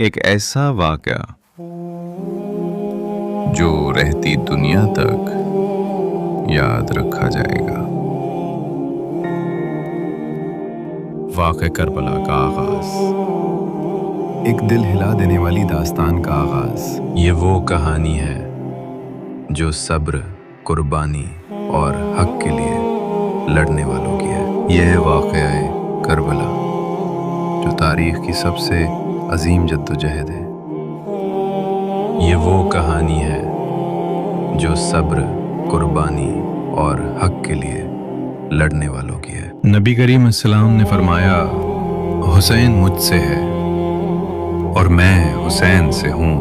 ایک ایسا واقعہ جو رہتی دنیا تک یاد رکھا جائے گا۔ واقعہ کربلا کا آغاز، ایک دل ہلا دینے والی داستان کا آغاز۔ یہ وہ کہانی ہے جو صبر، قربانی اور حق کے لیے لڑنے والوں کی ہے۔ یہ ہے واقعہ کربلا، جو تاریخ کی سب سے عظیم جدوجہد ہے۔ یہ وہ کہانی ہے جو صبر، قربانی اور حق کے لیے لڑنے والوں کی ہے۔ نبی کریم السلام نے فرمایا، حسین مجھ سے ہے اور میں حسین سے ہوں۔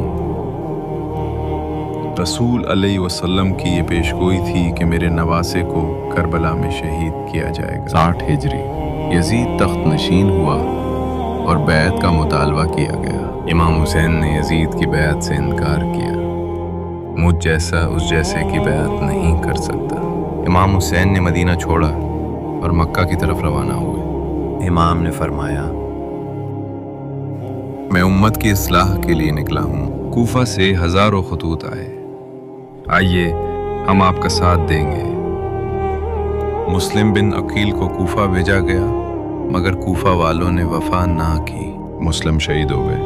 رسول علیہ وسلم کی یہ پیشگوئی تھی کہ میرے نواسے کو کربلا میں شہید کیا جائے گا۔ 60 ہجری یزید تخت نشین ہوا اور بیعت کا مطالبہ کیا گیا۔ امام حسین نے یزید کی بیعت سے انکار کیا۔ مجھ جیسا اس جیسے کی بیعت نہیں کر سکتا۔ امام حسین نے مدینہ چھوڑا اور مکہ کی طرف روانہ ہوئے۔ امام نے فرمایا، میں امت کی اصلاح کے لیے نکلا ہوں۔ کوفہ سے ہزاروں خطوط آئے، آئیے ہم آپ کا ساتھ دیں گے۔ مسلم بن عقیل کو کوفہ بھیجا گیا، مگر کوفہ والوں نے وفا نہ کی۔ مسلم شہید ہو گئے۔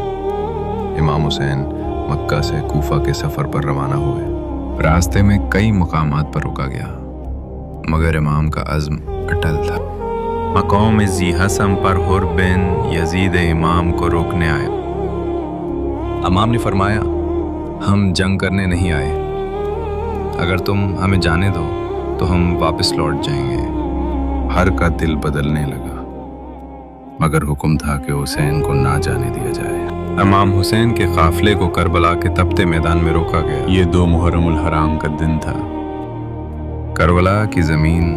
امام حسین مکہ سے کوفہ کے سفر پر روانہ ہوئے۔ راستے میں کئی مقامات پر رکا گیا، مگر امام کا عزم اٹل تھا۔ مقام ذی حسم پر حر بن یزید امام کو روکنے آئے۔ امام نے فرمایا، ہم جنگ کرنے نہیں آئے، اگر تم ہمیں جانے دو تو ہم واپس لوٹ جائیں گے۔ ہر کا دل بدلنے لگا، مگر حکم تھا کہ حسین کو نہ جانے دیا جائے۔ امام حسین کے قافلے کو کربلا کے تپتے میدان میں روکا گیا۔ یہ 2 محرم الحرام کا دن تھا۔ کربلا کی زمین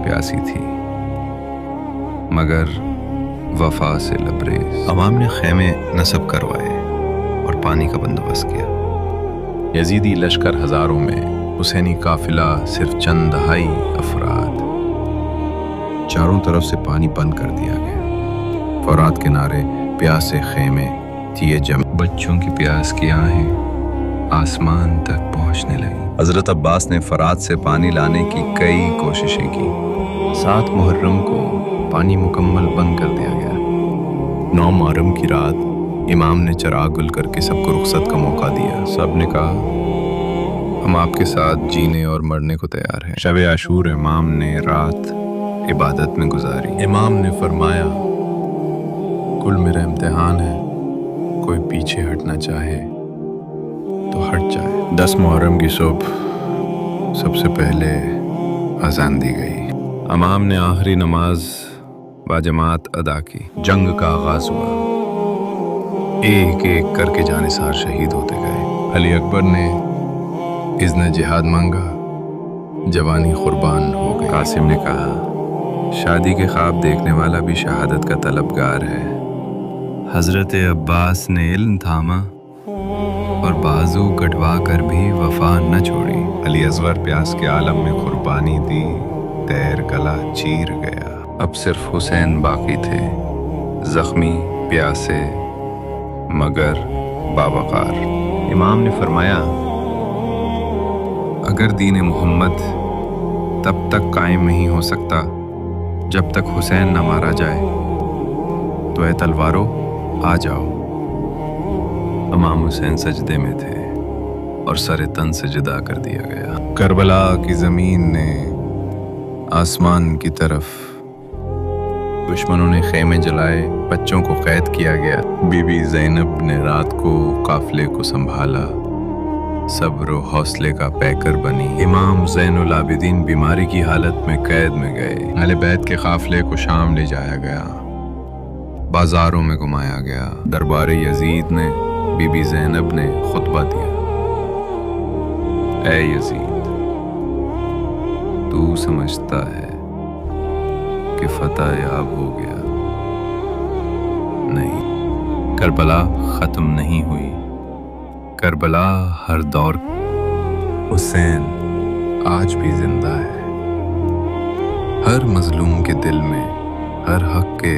پیاسی تھی، مگر وفا سے لبریز۔ امام نے خیمے نصب کروائے اور پانی کا بندوبست کیا۔ یزیدی لشکر ہزاروں میں، حسینی قافلہ صرف چند دہائی افراد۔ چاروں طرف سے پانی بند کر دیا گیا۔ فرات کنارے پیاسے خیمے تیے جمع، بچوں کی پیاس کی آہیں آسمان تک پہنچنے لگی۔ حضرت عباس نے فرات سے پانی لانے کی کئی کوششیں کی۔ 7 محرم کو پانی مکمل بند کر دیا گیا۔ 9 محرم کی رات امام نے چراغ گل کر کے سب کو رخصت کا موقع دیا۔ سب نے کہا، ہم آپ کے ساتھ جینے اور مرنے کو تیار ہیں۔ شب عاشور امام نے رات عبادت میں گزاری۔ امام نے فرمایا، کل میرا امتحان ہے، کوئی پیچھے ہٹنا چاہے تو ہٹ جائے۔ 10 محرم کی صبح سب سے پہلے اذان دی گئی۔ امام نے آخری نماز باجماعت ادا کی۔ جنگ کا آغاز ہوا۔ ایک ایک کر کے جانثار شہید ہوتے گئے۔ علی اکبر نے اذن جہاد مانگا، جوانی قربان ہو گئی۔ قاسم نے کہا، شادی کے خواب دیکھنے والا بھی شہادت کا طلبگار ہے۔ حضرت عباس نے علم تھاما اور بازو کٹوا کر بھی وفا نہ چھوڑی۔ علی اصغر پیاس کے عالم میں قربانی دی، تیر گلا چیر گیا۔ اب صرف حسین باقی تھے، زخمی، پیاسے، مگر باوقار۔ امام نے فرمایا، اگر دین محمد تب تک قائم نہیں ہو سکتا جب تک حسین نہ مارا جائے، تو اے تلوارو آ جاؤ۔ امام حسین سجدے میں تھے اور سر تن سے جدا کر دیا گیا۔ کربلا کی زمین نے آسمان کی طرف، دشمنوں نے خیمے جلائے، بچوں کو قید کیا گیا۔ بی بی زینب نے رات کو قافلے کو سنبھالا، صبر و حوصلے کا پیکر بنی۔ امام زین العابدین بیماری کی حالت میں قید میں گئے۔ اہل بیت کے قافلے کو شام لے جایا گیا، بازاروں میں گھمایا گیا۔ دربار یزید نے، بی بی زینب نے خطبہ دیا، اے یزید، تو سمجھتا ہے کہ فتح یاب ہو گیا؟ نہیں، کربلا ختم نہیں ہوئی۔ کربلا ہر دور، حسین آج بھی زندہ ہے۔ ہر مظلوم کے دل میں، ہر حق کے